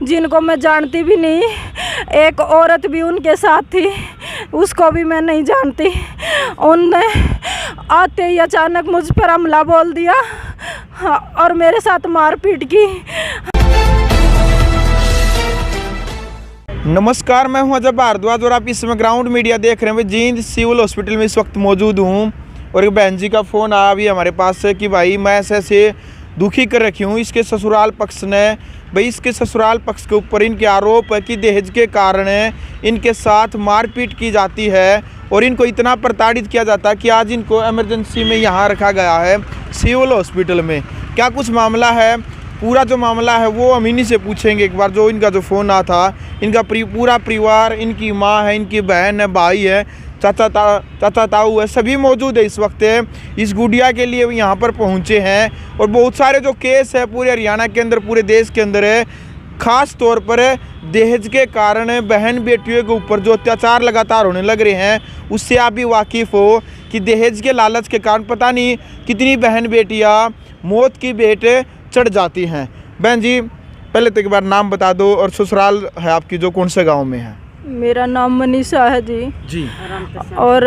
जिनको मैं जानती भी नहीं, एक औरत भी उनके साथ थी, उसको भी मैं नहीं जानती। उनने आते ही अचानक मुझ पर हमला बोल दिया और मेरे साथ मारपीट की। नमस्कार, मैं हूं अजय भारद्वाज और आप इस समय ग्राउंड मीडिया देख रहे हैं। मैं जींद सिविल हॉस्पिटल में इस वक्त मौजूद हूं और एक बहन जी का फ़ोन आया अभी हमारे पास से कि भाई मैं ऐसे दुखी कर रखी हूं। इसके ससुराल पक्ष ने इसके ससुराल पक्ष के ऊपर इनके आरोप है कि दहेज के कारण इनके साथ मारपीट की जाती है और इनको इतना प्रताड़ित किया जाता है कि आज इनको इमरजेंसी में यहाँ रखा गया है सिविल हॉस्पिटल में। क्या कुछ मामला है, पूरा जो मामला है वो हम इन्हीं से पूछेंगे एक बार। जो इनका जो फ़ोन आ था, इनका पूरा परिवार, इनकी माँ है, इनकी बहन है, भाई है, चाचा ताऊ है, सभी मौजूद है इस वक्त। इस गुड़िया के लिए यहाँ पर पहुँचे हैं और बहुत सारे जो केस है पूरे हरियाणा के अंदर, पूरे देश के अंदर है, ख़ास तौर पर दहेज के कारण बहन बेटियों के ऊपर जो अत्याचार लगातार होने लग रहे हैं, उससे आप भी वाकिफ़ हो कि दहेज के लालच के कारण पता नहीं कितनी बहन बेटियाँ मौत की भेंट चढ़ जाती हैं। बहन जी, पहले तो एक बार नाम बता दो और ससुराल है आपकी जो कौन से गांव में है? मेरा नाम मनीषा है जी और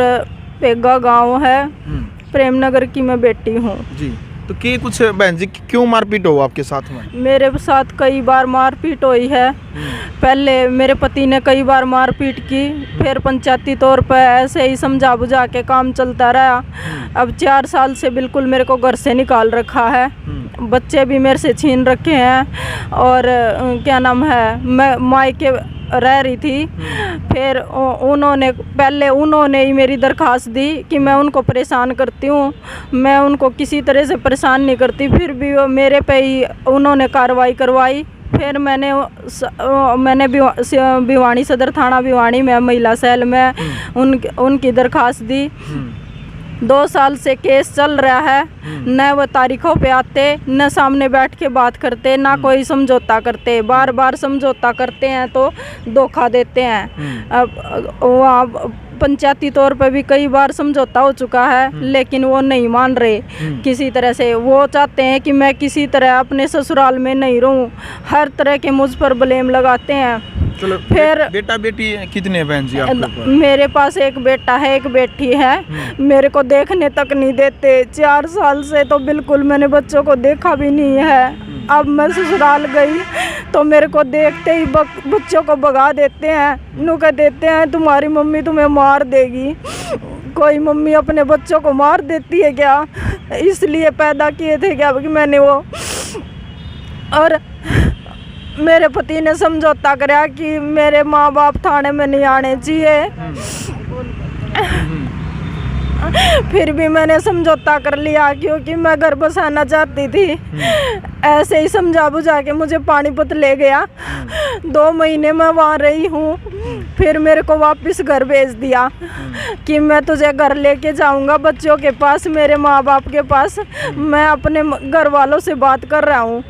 पेगा गांव है, प्रेमनगर की मैं बेटी हूँ जी। तो क्या कुछ बहन जी क्यों मारपीट हो आपके साथ में? मेरे साथ कई बार मारपीट हुई है। पहले मेरे पति ने कई बार मारपीट की, फिर पंचायती तौर पर ऐसे ही समझा बुझा के काम चलता रहा। अब 4 साल से बिल्कुल मेरे को घर से निकाल रखा है, बच्चे भी मेरे से छीन रखे हैं और क्या नाम है, मैं मायके रह रही थी। फिर पहले उन्होंने ही मेरी दरख्वास्त दी कि मैं उनको परेशान करती हूँ, मैं उनको किसी तरह से परेशान नहीं करती, फिर भी वो मेरे पे ही उन्होंने कार्रवाई करवाई। फिर मैंने भिवानी सदर थाना भिवानी में महिला सेल में उनकी दरख्वास्त दी। 2 साल से केस चल रहा है, न वो तारीखों पे आते, न सामने बैठ के बात करते, ना कोई समझौता करते। बार बार समझौता करते हैं तो धोखा देते हैं। अब वहाँ पंचायती तौर पे भी कई बार समझौता हो चुका है, लेकिन वो नहीं मान रहे किसी तरह से। वो चाहते हैं कि मैं किसी तरह अपने ससुराल में नहीं रहूं, हर तरह के मुझ पर ब्लेम लगाते हैं। चलो, फिर बेटा बेटी कितने बहन जी आपके ऊपर? मेरे पास एक बेटा है, एक बेटी है। मेरे को देखने तक नहीं देते, 4 साल से तो बिल्कुल मैंने बच्चों को देखा भी नहीं है। अब मैं ससुराल गई तो मेरे को देखते ही बच्चों को भगा देते हैं, नुका देते हैं तुम्हारी मम्मी तुम्हें मार देगी। कोई मम्मी अपने बच्चों को मार देती है क्या? इसलिए पैदा किए थे क्या कि मैंने वो? और मेरे पति ने समझौता कराया कि मेरे माँ बाप थाने में नहीं आने चाहिए। फिर भी मैंने समझौता कर लिया क्योंकि मैं घर बसाना चाहती थी। ऐसे ही समझा बुझा के मुझे पानीपत ले गया। 2 महीने मैं वहाँ रही हूँ, फिर मेरे को वापस घर भेज दिया कि मैं तुझे घर लेके जाऊँगा, बच्चों के पास, मेरे माँ बाप के पास। मैं अपने घर वालों से बात कर रहा हूँ।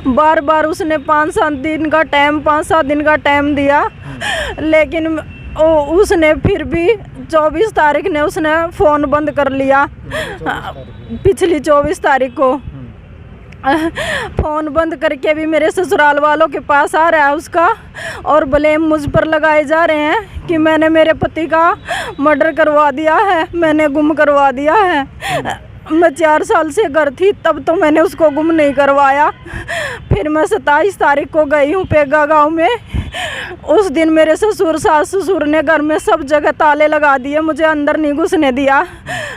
बार बार उसने 5-7 दिन का टाइम दिया, लेकिन उसने फिर भी 24 तारीख ने उसने फ़ोन बंद कर लिया। पिछली 24 तारीख को फ़ोन बंद करके भी मेरे ससुराल वालों के पास आ रहा है उसका, और ब्लेम मुझ पर लगाए जा रहे हैं कि मैंने मेरे पति का मर्डर करवा दिया है, मैंने गुम करवा दिया है। मैं 4 साल से घर थी तब तो मैंने उसको गुम नहीं करवाया। फिर मैं 27 तारीख को गई हूँ पेगा गांव में। उस दिन मेरे सास ससुर ने घर में सब जगह ताले लगा दिए, मुझे अंदर नहीं घुसने दिया।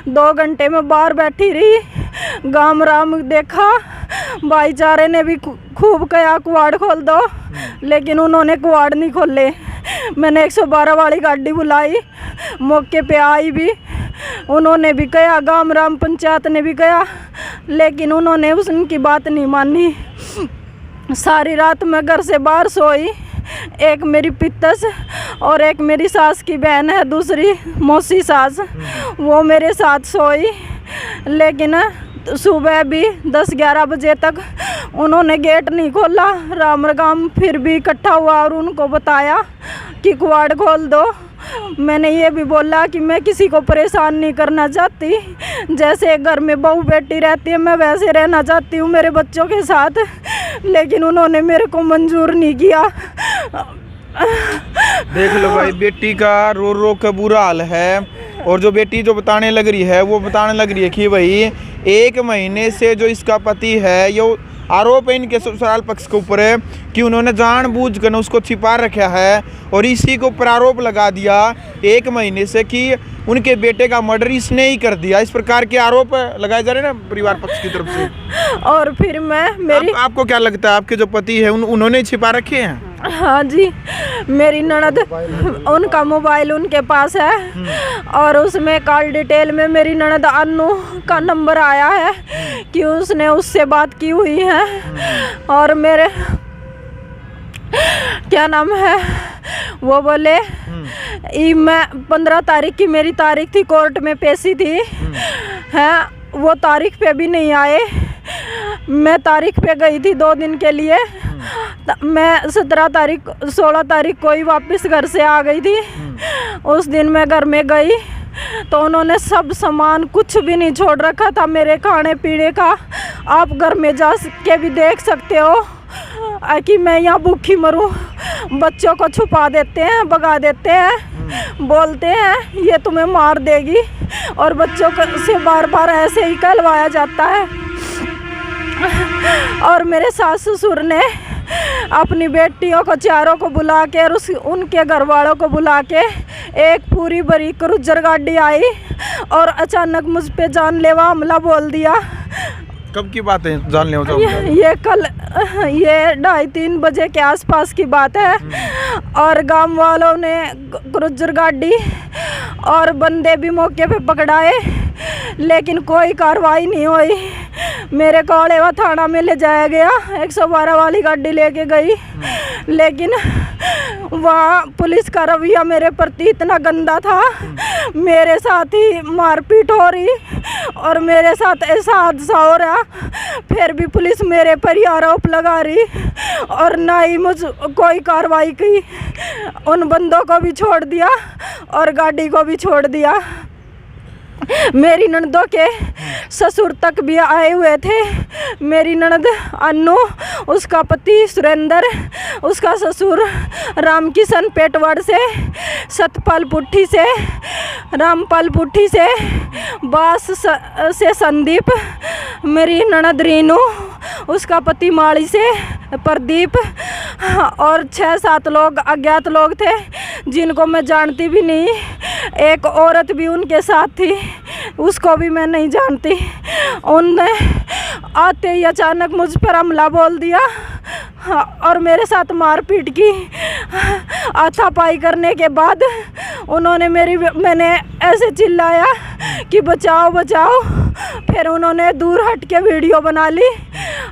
2 घंटे में बाहर बैठी रही, गाम राम देखा, भाईचारे ने भी खूब कहा कुआड़ खोल दो, लेकिन उन्होंने कुआड़ नहीं खोले। मैंने 112 वाली गाड़ी बुलाई, मौके पे आई भी, उन्होंने भी कहा, गाम राम पंचायत ने भी कहा, लेकिन उन्होंने उनकी बात नहीं मानी। सारी रात मैं घर से बाहर सोई। एक मेरी पित्तस और एक मेरी सास की बहन है, दूसरी मौसी सास, वो मेरे साथ सोई। लेकिन सुबह भी 10-11 बजे तक उन्होंने गेट नहीं खोला। राम राम फिर भी इकट्ठा हुआ और उनको बताया कि कुआड़ खोल दो। मैंने ये भी बोला कि मैं किसी को परेशान नहीं करना चाहती, जैसे घर में बहू बेटी रहती है मैं वैसे रहना चाहती हूँ मेरे बच्चों के साथ, लेकिन उन्होंने मेरे को मंजूर नहीं किया। देख लो भाई, बेटी का रो रो का बुरा हाल है। और जो बेटी जो बताने लग रही है वो बताने लग रही है कि भाई 1 महीने से जो इसका पति है, ये आरोप है इनके ससुराल पक्ष के ऊपर है कि उन्होंने जानबूझकर उसको छिपा रखा है और इसी को ऊपर आरोप लगा दिया 1 महीने से कि उनके बेटे का मर्डर इसने ही कर दिया। इस प्रकार के आरोप लगाए जा रहे हैं ना परिवार पक्ष की तरफ से। और फिर मैं मेरी आपको क्या लगता है, आपके जो पति है उन्होंने छिपा रखे हैं? हाँ जी, मेरी ननद, उनका मोबाइल उनके पास है और उसमें कॉल डिटेल में मेरी ननद अन्नू का नंबर आया है कि उसने उससे बात की हुई है। और मेरे क्या नाम है वो बोले मैं 15 तारीख की मेरी तारीख थी, कोर्ट में पेशी थी है, वो तारीख पे भी नहीं आए। मैं तारीख पे गई थी 2 दिन के लिए, मैं 16 तारीख को ही वापस घर से आ गई थी। उस दिन मैं घर में गई तो उन्होंने सब सामान कुछ भी नहीं छोड़ रखा था मेरे खाने पीने का। आप घर में जा के भी देख सकते हो कि मैं यहाँ भूखी मरूं। बच्चों को छुपा देते हैं, भगा देते हैं, बोलते हैं ये तुम्हें मार देगी, और बच्चों से बार बार ऐसे ही कहलवाया जाता है। और मेरे सास ससुर ने अपनी बेटियों को चारों को बुला के और उनके घर वालों को बुला के एक पूरी बड़ी क्रूजर गाड़ी आई और अचानक मुझ पे जानलेवा हमला बोल दिया। कब की बात है जानलेवा? ये कल, ये 2:30-3 बजे के आसपास की बात है। और गांव वालों ने क्रूजर गाड़ी और बंदे भी मौके पे पकड़ाए, लेकिन कोई कार्रवाई नहीं हुई। मेरे को अलेवा थाना में ले जाया गया, 112 वाली गाड़ी लेके गई, लेकिन वहाँ पुलिस का रवैया मेरे प्रति इतना गंदा था। मेरे साथ ही मारपीट हो रही और मेरे साथ ऐसा हादसा हो रहा, फिर भी पुलिस मेरे पर ही आरोप लगा रही और ना ही मुझ कोई कार्रवाई की। उन बंदों को भी छोड़ दिया और गाड़ी को भी छोड़ दिया। मेरी ननदों के ससुर तक भी आए हुए थे। मेरी ननद अन्नू, उसका पति सुरेंद्र, उसका ससुर रामकिशन पेटवाड़ से, सतपाल पुट्ठी से, रामपाल पुट्ठी से, बास से संदीप, मेरी ननद रीनू, उसका पति माड़ी से प्रदीप, और 6-7 लोग अज्ञात लोग थे जिनको मैं जानती भी नहीं। एक औरत भी उनके साथ थी, उसको भी मैं नहीं जानती। उनने आते ही अचानक मुझ पर हमला बोल दिया और मेरे साथ मारपीट की। हाथापाई करने के बाद उन्होंने मैंने ऐसे चिल्लाया कि बचाओ बचाओ। फिर उन्होंने दूर हट के वीडियो बना ली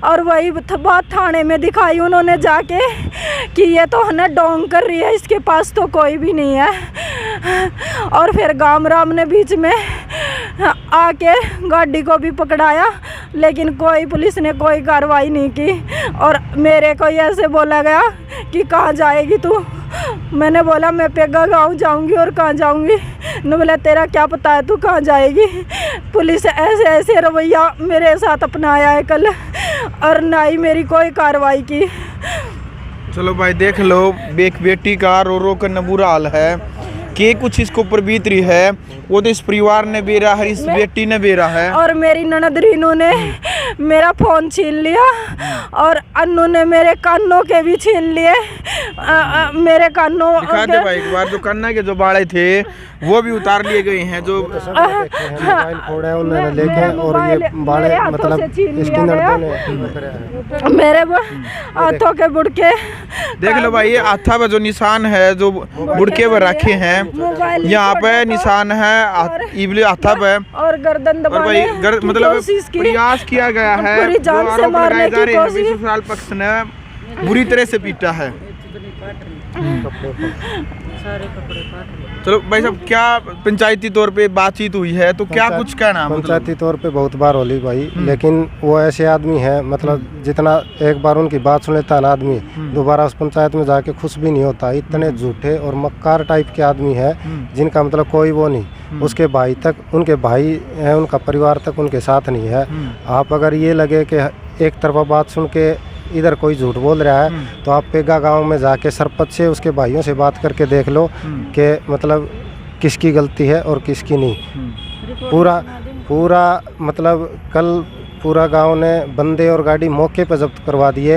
और वही बात थाने में दिखाई उन्होंने जाके कि ये तो हमें डोंग कर रही है, इसके पास तो कोई भी नहीं है। और फिर गाम राम ने बीच में आके गाड़ी को भी पकड़ाया, लेकिन कोई पुलिस ने कोई कार्रवाई नहीं की। और मेरे को ऐसे बोला गया कि कहाँ जाएगी तू? मैंने बोला मैं पेगा गाँव जाऊंगी। और कहाँ जाऊंगी? ने बोला तेरा क्या पता है तू कहाँ जाएगी? पुलिस ऐसे रवैया मेरे साथ अपनाया है कल, और ना ही मेरी कोई कार्रवाई की। चलो भाई देख लो, एक बेटी का रो रो कर बुरा हाल है कि कुछ इसको ऊपर बीत रही है, वो तो इस परिवार ने बेरा है, इस बेटी ने बेरा है। और मेरी ननद रीनू ने मेरा फ़ोन छीन लिया और अन्नू ने मेरे कानों के भी छीन लिए। मेरे कानों दिखा दे भाई एक बार, जो कान्ना के जो बाड़े थे वो भी उतार लिए गए हैं। जो मोबाइल फोड़ा है उन्होंने लेके, और ये बाड़े मतलब इसके अंदर मेरे हाथों के बुड़के देख लो भाई, ये हाथा पे जो निशान है, जो बुड़के पर रखे हैं, यहाँ पे निशान है इबली हाथा पे, और गर्दन दबाने की मतलब कोशिश की, प्रयास किया गया है। पूरी जान से मारने की कोशिश। ससुराल पक्ष ने बुरी तरह से पीटा है। चलो भाई साहब, क्या पंचायती तौर पे बातचीत हुई है तो क्या कुछ कहना है? पंचायती तौर पे बहुत बार होली भाई, लेकिन वो ऐसे आदमी है, मतलब जितना एक बार उनकी बात सुन लेता है ना आदमी, दोबारा उस पंचायत में जाके खुश भी नहीं होता। इतने झूठे और मक्कार टाइप के आदमी है जिनका मतलब कोई वो नहीं। उसके भाई तक, उनके भाई है, उनका परिवार तक उनके साथ नहीं है। आप अगर ये लगे कि एक तरफा बात सुन के इधर कोई झूठ बोल रहा है तो आप पेगा गांव में जाके सरपंच से, उसके भाइयों से बात करके देख लो कि मतलब किसकी गलती है और किसकी नहीं। पूरा मतलब कल पूरा गांव ने बंदे और गाड़ी मौके पर जब्त करवा दिए,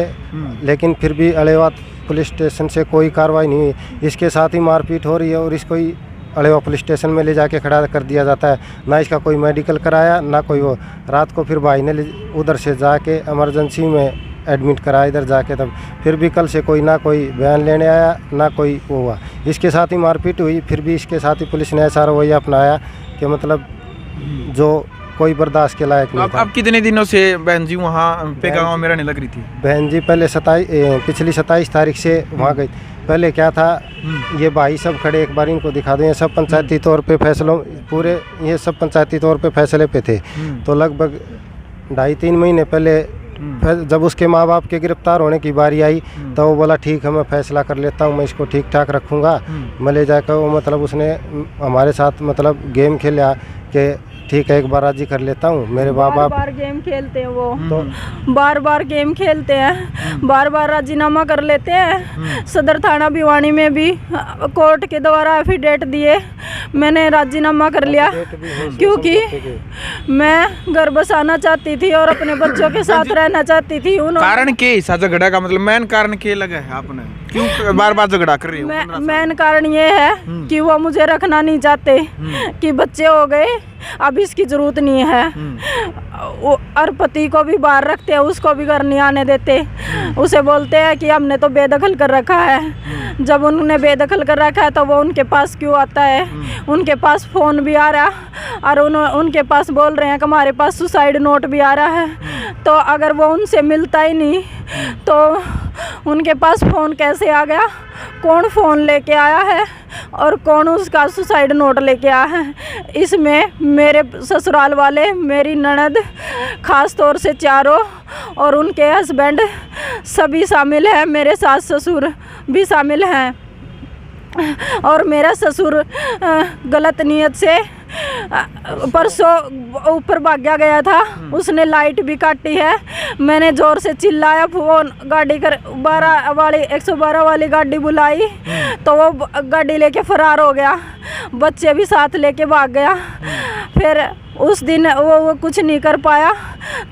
लेकिन फिर भी अलेवा पुलिस स्टेशन से कोई कार्रवाई नहीं हुई। इसके साथ ही मारपीट हो रही है और इसको ही अलेवा पुलिस स्टेशन में ले जाके खड़ा कर दिया जाता है। ना इसका कोई मेडिकल कराया, ना कोई वो। रात को फिर भाई ने उधर से जाके इमरजेंसी में एडमिट कराया इधर जाके, तब फिर भी कल से कोई ना कोई बयान लेने आया, ना कोई वो हुआ। इसके साथ ही मारपीट हुई, फिर भी इसके साथ ही पुलिस ने ऐसा रवैया अपनाया कि मतलब जो कोई बर्दाश्त के लायक नहीं था। अब कितने दिनों से बहन जी वहाँ पे गाँव मेरा नहीं लग रही थी? बहन जी पहले पिछली 27 तारीख से वहाँ गई। पहले क्या था, ये भाई सब खड़े, एक बार इनको दिखा दें, ये सब पंचायती तौर पे फैसलों पूरे, ये सब पंचायती तौर पे फैसले पे थे। तो लगभग 2.5-3 महीने पहले जब उसके माँ बाप के गिरफ्तार होने की बारी आई तो वो बोला ठीक है मैं फैसला कर लेता हूँ, मैं इसको ठीक ठाक रखूँगा। मैं ले जाकर वो मतलब उसने हमारे साथ मतलब गेम खेला कि ठीक है एक बार राजी कर लेता हूँ। मेरे माँ बाप बार गेम खेलते हैं, वो बार गेम खेलते हैं, बार राजीनामा कर लेते हैं। सदर थाना भिवानी में भी कोर्ट के द्वारा एफिडेविट दिए, मैंने राजीनामा कर लिया क्योंकि मैं घर बसाना चाहती थी और अपने बच्चों के साथ रहना चाहती थी। कारण के हिसाब झगड़ा का मतलब मेन कारण के लगा है आपने, क्यों बार झगड़ा कर रही हो? मेन कारण ये है कि वो मुझे रखना नहीं चाहते, कि बच्चे हो गए अब इसकी जरूरत नहीं है। वो और पति को भी बाहर रखते हैं, उसको भी घर नहीं आने देते। उसे बोलते हैं कि हमने तो बेदखल कर रखा है। जब उन्होंने बेदखल कर रखा है तो वो उनके पास क्यों आता है? उनके पास फ़ोन भी आ रहा और उनके पास बोल रहे हैं कि हमारे पास सुसाइड नोट भी आ रहा है। तो अगर वो उनसे मिलता ही नहीं तो उनके पास फ़ोन कैसे आ गया? कौन फ़ोन लेके आया है और कौन उसका सुसाइड नोट लेके आया है? इसमें मेरे ससुराल वाले, मेरी ननद, ख़ास तौर से चारों और उनके हस्बैंड सभी शामिल हैं, मेरे सास ससुर भी शामिल हैं। और मेरा ससुर गलत नीयत से परसों ऊपर भागा गया था, उसने लाइट भी काटी है। मैंने ज़ोर से चिल्लाया, फ़ोन गाड़ी कर 112 वाली गाड़ी बुलाई तो वो गाड़ी लेके फरार हो गया, बच्चे भी साथ लेके भाग गया। फिर उस दिन वो कुछ नहीं कर पाया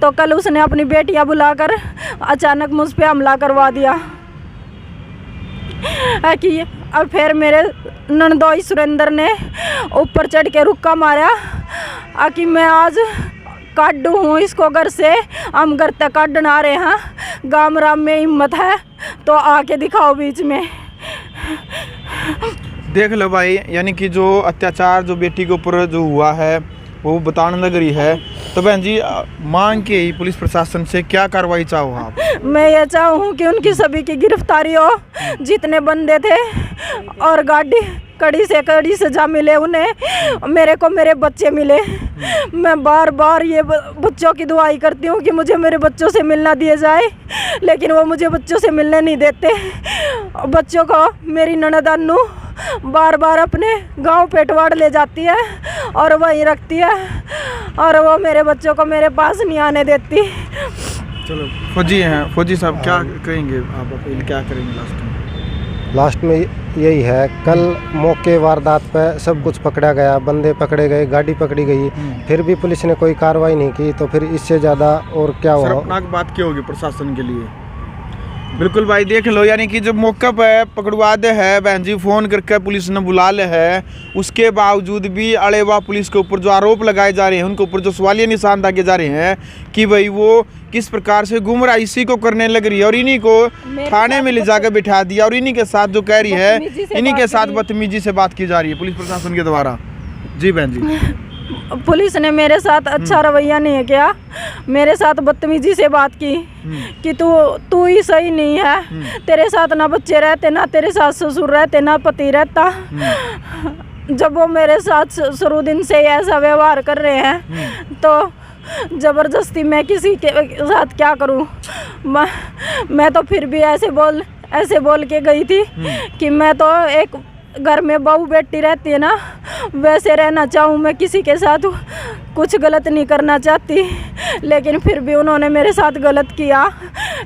तो कल उसने अपनी बेटियां बुलाकर अचानक मुझ पे हमला करवा दिया कि अब फिर मेरे ननदोई सुरेंद्र ने ऊपर चढ़ के रुक्का मारा कि मैं आज काटू हूँ इसको घर से, हम घर तक काटना आ रहे हैं, गाम राम में हिम्मत है तो आके दिखाओ बीच में। देख लो भाई, यानी कि जो अत्याचार जो बेटी के ऊपर जो हुआ है वो बताने लग रही है। तो बहन जी मांग के ही पुलिस प्रशासन से क्या कार्रवाई चाहो आप? मैं ये चाहूँ कि उनकी सभी की गिरफ्तारी हो, जितने बंदे थे, और गाड़ी कड़ी से कड़ी सजा मिले उन्हें, मेरे को मेरे बच्चे मिले। मैं बार ये बच्चों की दुआई करती हूँ कि मुझे मेरे बच्चों से मिलना दिया जाए, लेकिन वो मुझे बच्चों से मिलने नहीं देते। बच्चों को मेरी ननद अन्नू बार अपने गांव पेटवाड़ ले जाती है और वहीं रखती है और वो मेरे बच्चों को मेरे पास नहीं आने देती। चलो फौजी हैं, फौजी साहब क्या कहेंगे आप, अपील क्या करेंगे लास्ट में? यही है, कल मौके वारदात पर सब कुछ पकड़ा गया, बंदे पकड़े गए, गाड़ी पकड़ी गई, फिर भी पुलिस ने कोई कार्रवाई नहीं की, तो फिर इससे ज़्यादा और क्या हुआ? शर्मनाक बात क्या होगी प्रशासन के लिए? बिल्कुल भाई देख लो, यानी कि जब मौका पे पकड़वा दे है बहन जी, फ़ोन करके पुलिस ने बुला ले है, उसके बावजूद भी अड़ेवा पुलिस के ऊपर जो आरोप लगाए जा रहे हैं, उनके ऊपर जो सवालिया निशान दागे जा रहे हैं कि भाई वो किस प्रकार से गुमराह इसी को करने लग रही है और इन्हीं को थाने में ले जाकर बिठा दिया और इन्हीं के साथ जो कह रही है, इन्हीं के साथ बदतमीजी से बात की जा रही है पुलिस प्रशासन के द्वारा। जी बहन जी। पुलिस ने मेरे साथ अच्छा रवैया नहीं किया, मेरे साथ बदतमीजी से बात की कि तू ही सही नहीं है, तेरे साथ ना बच्चे रहते, ना तेरे साथ ससुर रहते, ना पति रहता। जब वो मेरे साथ शुरू दिन से ऐसा व्यवहार कर रहे हैं तो ज़बरदस्ती मैं किसी के साथ क्या करूं। मैं तो फिर भी ऐसे बोल के गई थी कि मैं तो एक घर में बहू बेटी रहती है ना, वैसे रहना चाहूँ, मैं किसी के साथ कुछ गलत नहीं करना चाहती। लेकिन फिर भी उन्होंने मेरे साथ गलत किया,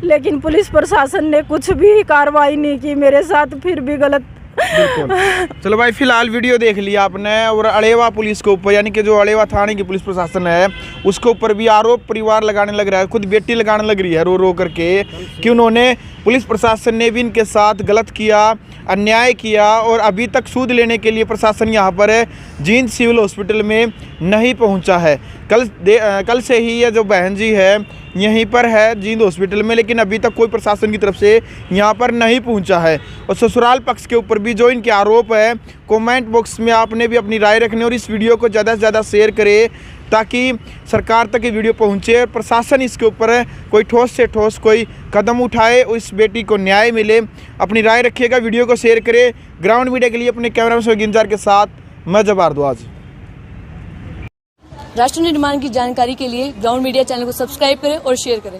लेकिन पुलिस प्रशासन ने कुछ भी कार्रवाई नहीं की मेरे साथ, फिर भी गलत। बिल्कुल। चलो भाई, फिलहाल वीडियो देख लिया आपने, और अड़ेवा पुलिस के ऊपर, यानी कि जो अड़ेवा थाने की पुलिस प्रशासन है उसके ऊपर भी आरोप परिवार लगाने लग रहा है, खुद बेटी लगाने लग रही है रो रो करके कि उन्होंने, पुलिस प्रशासन ने भी इनके साथ गलत किया, अन्याय किया, और अभी तक सूद लेने के लिए प्रशासन यहाँ पर जींद सिविल हॉस्पिटल में नहीं पहुँचा है। कल से ही ये जो बहन जी है यहीं पर है जींद हॉस्पिटल में, लेकिन अभी तक कोई प्रशासन की तरफ से यहाँ पर नहीं पहुँचा है। और ससुराल पक्ष के ऊपर भी जो इनके आरोप है, कमेंट बॉक्स में आपने भी अपनी राय रखनी, और इस वीडियो को ज़्यादा से ज़्यादा शेयर करें ताकि सरकार तक ये वीडियो पहुँचे, प्रशासन इसके ऊपर कोई ठोस से ठोस कोई कदम उठाए, उस बेटी को न्याय मिले। अपनी राय रखिएगा, वीडियो को शेयर करें। ग्राउंड मीडिया के लिए अपने कैमरामैन गिंजार के साथ मैं जब्बार दुआज। राष्ट्र निर्माण की जानकारी के लिए ग्राउंड मीडिया चैनल को सब्सक्राइब करें और शेयर करें।